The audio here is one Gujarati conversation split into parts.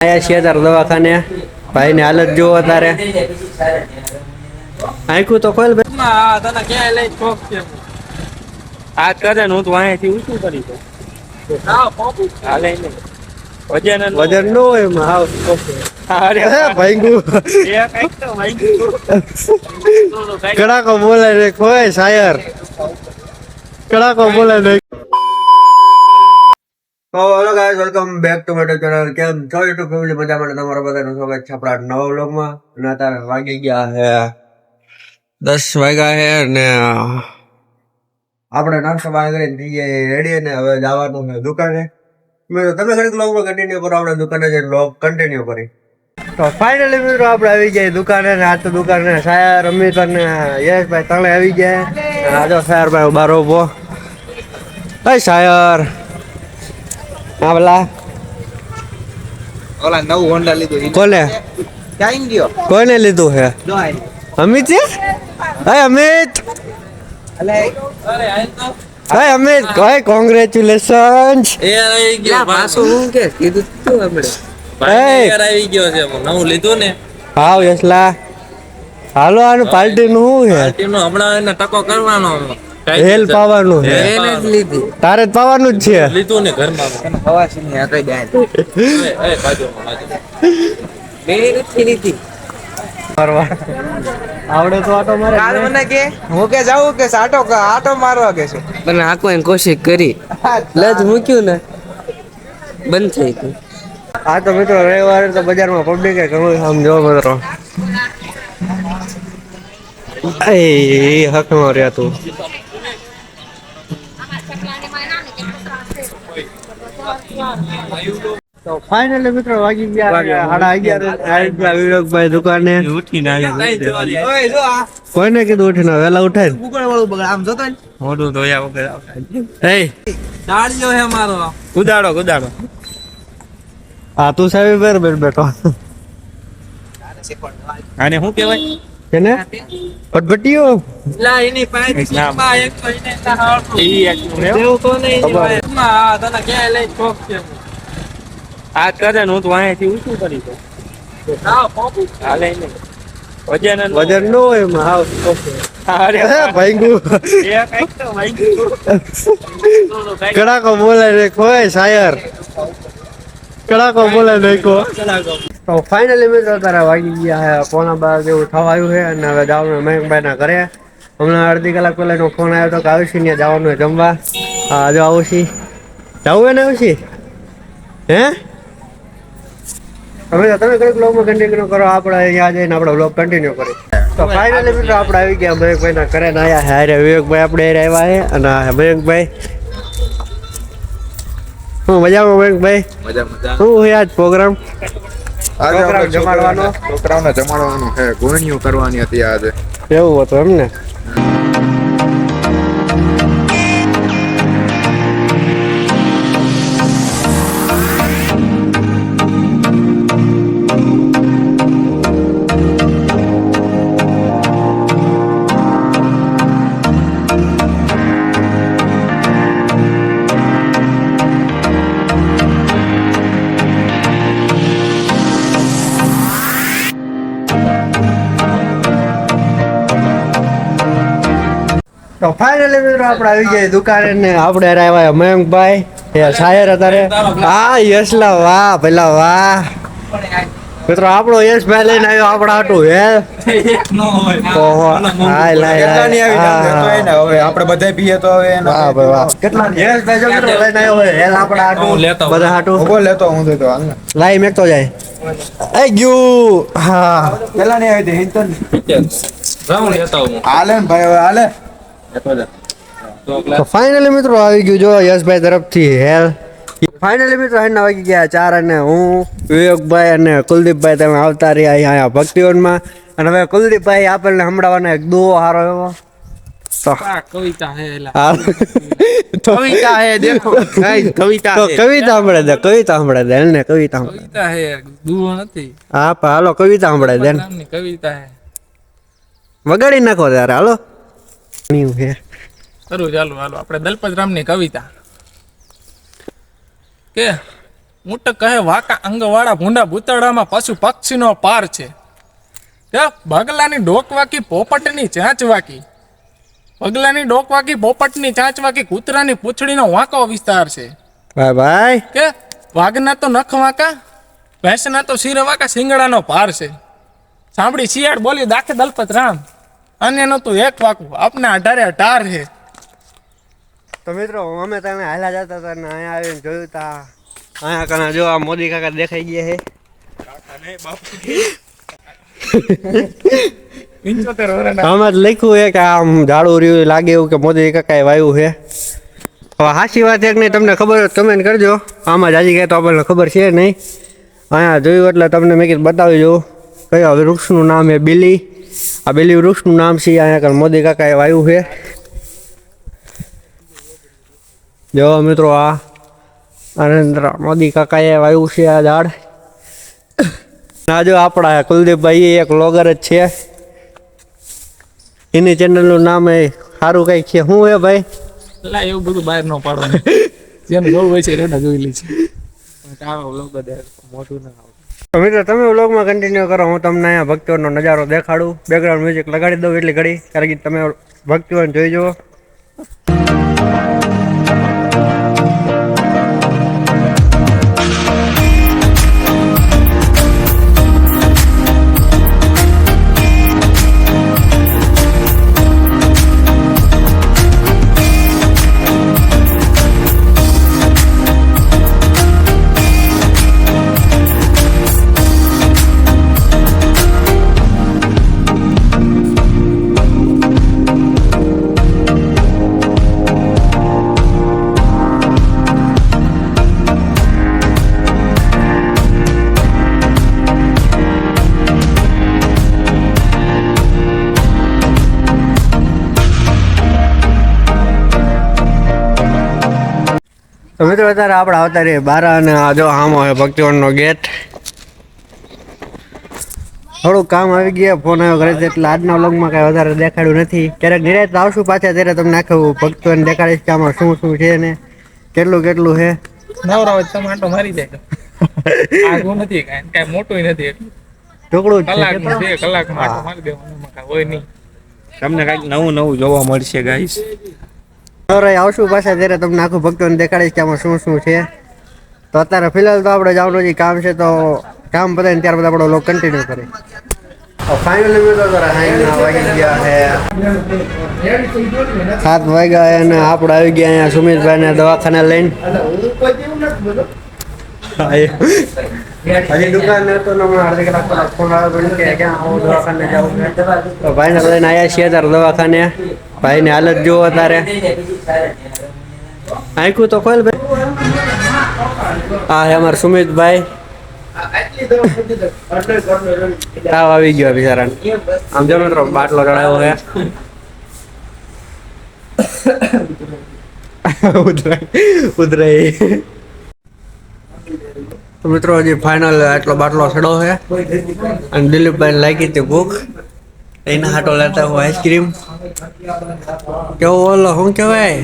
આયા છીએ તાર દવાખાને ભાઈ ની હાલત જોવો તારે આંખું તો ખોલ તને ક્યાંય લઈ શોખ છે આ કરે ને હું તો અહીંયાથી ઊંચું કરી દઉં હાલે નહીં વજન નો હોય એમાં હાવ ભાઈગું કડાકો બોલે રે કોઈ શાયર કડાકો બોલે રે તો hello guys welcome back to my channel કેમ છો યુટ્યુબ ફેમિલી મજામાં તમારા બધાનું સ્વાગત છે આપણા નવા વ્લોગમાં અને અત્યારે વાગી ગયા છે 10 વાગ્યા છે અને આપણે નાસ્તો પાણી કરીને થઈ ગયા રેડી અને હવે જવાનું છે દુકાને તમે ઘડીક વ્લોગમાં કન્ટિન્યુ કરો આપણે દુકાને જઈને વ્લોગ કન્ટિન્યુ કરી તો ફાઇનલી મિત્રો આપણે આવી ગયા દુકાને ને આ તો દુકાને શાયર અમિત અને યશભાઈ ત્રણે આવી ગયા આ જો શાયરભાઈ બાર ઉભો ભાઈ શાયર હા ભલા ઓલા નવું હોન્ડા લીધું કોને ક્યાં ગયો કોને લીધું છે અમિત છે હે અમિત હે અમિત ભાઈ કોંગ્રેચ્યુલેશન્સ એ આવી ગયો પાછું હું કે કીધું તું આપણે ભાઈ યાર આવી ગયો છે નવું લીધું ને હાવ યસલા હાલો આનું પાર્ટી નું શું છે પાર્ટી નું હમણાં એને ટકો કરવાનો હેલ પાવાનું છે એને જ લીધી તારે જ પાવાનું જ છે લીધું ને ઘરમાં હવાસી ની આ કઈ દે એ બાજુ બે નથી લીધી આવડે તો આટો મારે કાલ મને કે હું કે જાઉં કે આટો મારવા કે છે મને આંકવાની કોશિશ કરી લજ મૂક્યું ને બંધ થઈ ગયું. આ તો મિત્રો રવિવારે તો બજારમાં પબ્લિક ઘણું આમ જોવા મિત્રો એ હકમાં રહ્યા તું તો ફાઇનલી મિત્રો વાગી ગયા 11:30 વિવેકભાઈ દુકાને કોઈને કીધું ઉઠીને વેલા ઉઠાય આમ જોતો મોઢું ધોયા વગર એ દાડિયો હે મારો કુદાડો આ તું સાહેબ બેર બેઠો આને શું કહેવાય કેને પટપટીઓ લા એની પાસે માં એક તો એને તાહળતો ઈ એક દેવ તો નહીં માં તને ક્યાંય લઈ શોખ છે આ કરે ને હું તો અહીંયાથી ઊંચું કરી દઉં હાલે નહીં વજન નો હોય એમાં હાવ ભાઈગું કડાકો બોલે રે કોઈ શાયર કડાકો બોલે નાખો તો ફાઇનલી મિત્રો તારા વાગી ગયા છે 11:15 જેવું થવા આવ્યું છે અને હવે જવાનું મયંકભાઈ ના ઘરે હમણાં અડધી કલાક પહેલા એનો ફોન આવ્યો હતો કે આવશી ને જવાનું જમવા હા જો આવશી જવું હે ને આવશી હે તમે કઈક બ્લોગમાં કન્ટિન્યુ કરો આપણે અહીંયા જઈને આપણે બ્લોગ કન્ટિન્યુ કરીએ તો ફાઇનલી મિત્રો આપણે આવી ગયા મયંકભાઈ ના ઘરે ને આવ્યા હારે વિવેકભાઈ આપણે આવ્યા છે અને મયંકભાઈ હું મજામાં મયંકભાઈ મજા શું છે આજ પ્રોગ્રામ જમાડવાનો છોકરાઓને જમાડવાનું છે ગોળણીઓ કરવાની હતી આજે એવું હતું એમ ને તો ફાઇનલી મિત્રો આપણે આવી ગયા દુકાને ને આપણે આવ્યા મયંકભાઈ એ શાયર અત્યારે હા યશલા વાહ પેલા વાહ મિત્રો આપણો યશભાઈ લઈને આવ્યો આપણા હાટું હે ઓહો હાય લાય આપણે બધા પીએ તો હવે વાહ ભાઈ વાહ કેટલા યશભાઈ જો મિત્રો લઈને આવ્યો હોય હેલ આપણા હાટું બધા હાટું ઉભો લેતો હું તો હાલ લાઈ મેકતો જાય એ ગયું હા પેલા નહીં આવી હતી હિંતન રાઉન્ડ લેતા હું હાલે ને ભાઈ હવે હાલે તો ફાઇનલી મિત્રો આવી ગયું જો યશભાઈ તરફથી હેલ ફાઇનલી મિત્રો હાઈના વાગી ગયા 4 અને હું વિવેકભાઈ અને કુલદીપભાઈ તમે આવતા રહ્યા અહીંયા ભક્તિવનમાં અને હવે કુલદીપભાઈ આપણને સંભળાવવાનો એક દુઓ સારો એવો તો કવિતા હે કવિતા હે દેખો કવિતા તો કવિતા સંભળાય દે એને કવિતા કવિતા હે દુઓ નથી હા હાલો કવિતા સંભળાય દે નામની કવિતા હે વગાડી નાખો ત્યારે હાલો હે કરું ચાલો હાલો આપણે દલપત રામની કવિતા કે ઊંટ કહે વાકા અંગવાળા ભૂંડા ભૂતળામાં પશુ પક્ષીનો પાર છે. બગલાની ડોકવાકી પોપટની ચાંચવાકી. પગલાની ડોકવાકી પોપટની ચાંચવાકી કૂતરાની પૂંછડીનો વાંકો વિસ્તાર છે. ભાઈ ભાઈ કે વાઘના તો નખ વાંકા, ભેંસના તો શિર વાંકા, શિંગડાનો પાર છે. સાંભળી શિયાળ બોલી દાખે દલપત રામ, અન્યનું તું એક વાકું, આપને 18 18 છે. તો મિત્રો અમે તમે હાલા જતા હતા ને અહીંયા આવીને જોયું તા અહીંયા કણા જો આ મોદી કાકા દેખાઈ ગયા છે. 75 વર્ષના. આમાં જ લખ્યું છે કે આમ ઝાડું રહ્યું લાગે એવું કે મોદી કાકાએ વાવ્યું છે. હવે સાચી વાત છે કે નહીં તમને ખબર હોય કમેન્ટ કરજો. આમાં જાજી કહે તો આપણને ખબર છે નહીં. અહીંયા જોયું એટલે તમને મેં કીધું બતાવી દઉં કયા વૃક્ષનું નામ છે બિલી. આ બિલી વૃક્ષનું નામ છે અહીંયા કણ મોદી કાકાએ વાવ્યું છે. જો મિત્રો આ નરેન્દ્ર મોદી કાકાએ વાવ્યું છે આ ઝાડ. ના જો આપણા કુલદીપભાઈ એક વ્લોગર જ છે. એની ચેનલનું નામ એ સારું કંઈક છે. શું હે ભાઈ? લા એવું બધું બહાર ન પાડવાનું. જેને જોવું હોય છે એને જોઈ લે છે. તો મિત્રો તમે વ્લોગમાં કન્ટિન્યુ કરો. હું તમને અહીંયા ભક્તિઓનો નજારો દેખાડું. બેકગ્રાઉન્ડ મ્યુઝિક લગાડી દઉં એટલી ઘડી કારણ કે તમે ભક્તિઓને જોઈ જુઓ. તો મિત્રો અત્યારે આપણે આવતા રહીએ બાર અને આ જો આમ હોય ભક્તિવનનો ગેટ. થોડુંક કામ આવી ગયા ફોન આવ્યો ઘરે એટલે આજના વ્લોગમાં કાંઈ વધારે દેખાડ્યું નથી. ક્યારેક નિરાંત આવશું પાછા ત્યારે તમને આખું ભક્તિવન દેખાડીશ કે આમાં શું શું છે ને કેટલું કેટલું છે. નવરા હોય તમે આંટો મારી જાય. આગું નથી કાંઈ મોટું નથી એટલું. ટુકડું જ કલાકમાં છે. 2 કલાકમાં આંટો મારી દેવાનો, એમાં કાંઈ હોય નહીં. તમને કઈક નવું નવું જોવા મળશે ગાઈસ. નવરાઈ આવશું પાછા ત્યારે તમને આખું ભક્તિવન દેખાડીશ કે આમાં શું શું છે. તો અત્યારે ફિલહાલ તો આપણે જવાનું જે કામ છે તો કામ પતાવીને ત્યારબાદ આપણો વ્લોગ કન્ટિન્યુ કરીએ. ફાઇનલી મિત્રો વાગી ગયા છે 7 વાગ્યા અને આપણે આવી ગયા અહીંયા સુમિતભાઈને દવાખાને લઈને. હજી દુકાન તો અડધી કલાક પહેલા ફોન આવ્યો કે ક્યાં આવું દવાખાને જવું છે. તો ભાઈને લઈને આવ્યા છીએ અત્યારે દવાખાને. ભાઈની હાલત જુઓ અત્યારે. આંખું તો ખોલ ભાઈ. હા હે અમારા સુમિતભાઈ. તાવ આવી ગયો બિચારાને. આમ જો મિત્રો બાટલો ચડાવ્યો છે. ઉધરાઈ. તો મિત્રો હજી ફાઇનલ આટલો બાટલો ચડો છે અને દિલીપભાઈ લાગી હતી ભૂખ. એના હાટો લેતા હું આઈસ્ક્રીમ. કેવો ઓલો શું કહેવાય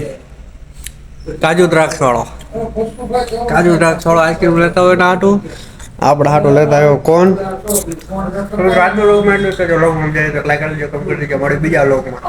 કાજુ દ્રાક્ષ વાળો આઈસ્ક્રીમ લેતા હોય ને હાટું. આપણે હાટું લેતા આવ્યો કોણ. આજનો લોકમાં એટલું કે જો લોકમાં જાય તો લાઈક કરજો, કમેન્ટ કરજો, મળે બીજા લોકમાં.